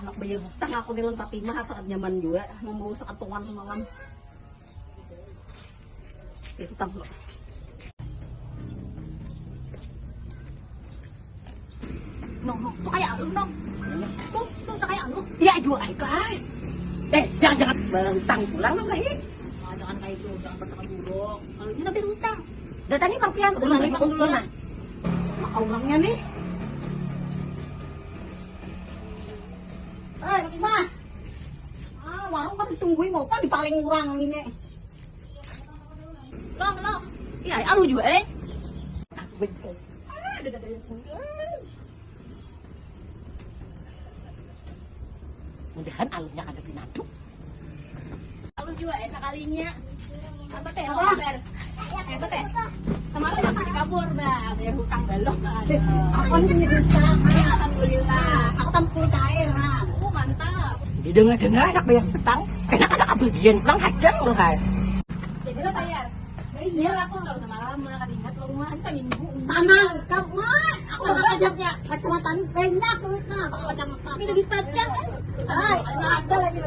Anak bayar hutang aku nilang tapi mah saat nyaman juga membawa sekantungan malam. Itu tang lo. Nong, tuh kayak lu nong. Tuh kayak lu. Ya jual kai. Jangan berhutang pulang lo lagi. Jangan kayak itu, jangan bersakan buruk. Kalau ini nanti hutang. Dari tadi pangpian udah lagi dulu ya. Orangnya nih. Bagaimana? Warung kan ditungguin mau kan di paling murah ini. Lo. Iya, alu juga Aku betul. Mudahan alunya kada pinatu. Alu juga sekalinya. Apa teh? Apa teh? Kemarin aku kabur dah, bayar hutang belum. Aku nih hutang. Alhamdulillah. Aku tampul cair, mantap. Didengar-dengar anak bayar hutang. Enak ada kebagian pulang hadang lo hai. Jadi lo bayar. Bayar aku selalu lama-lama, kan ingat lo rumah bisa minggu. Tanah, kamu aku udah kajaknya. Kekuatan banyak duitnya, bakal macam-macam. Ini duit pajak. Ada lagi.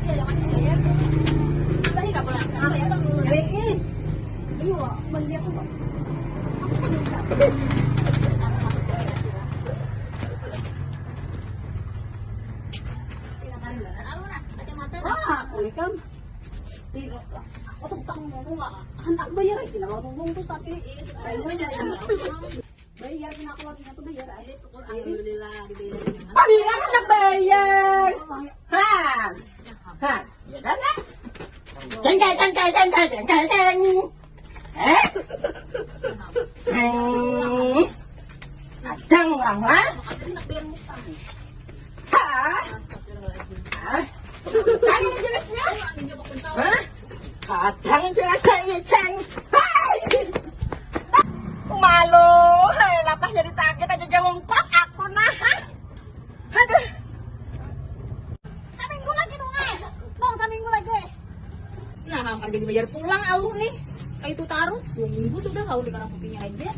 Ya. Tadi enggak pulang. Apa ya, Bang? Iya, melihat tuh, Bang. Kan tidak aku tuh utang ngomong nggak hendak bayar aja nggak ngomong tuh tapi bayar kena keluarnya tuh bayar aja syukur alhamdulillah dibayar Pamira anak bayar. Ya dah. Ceng. Adang orang lah. Kadang jelasnya. Kadang jelasnya ceng. Malu, lapas jadi takut aja jongkok aku nah. Aduh. Seminggu lagi dong seminggu lagi nah hampir jadi bayar pulang aku nih kayak itu tarus 2 minggu sudah kau di karang kopinya aja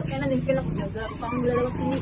karena mungkin aku jaga utang bila lewat sini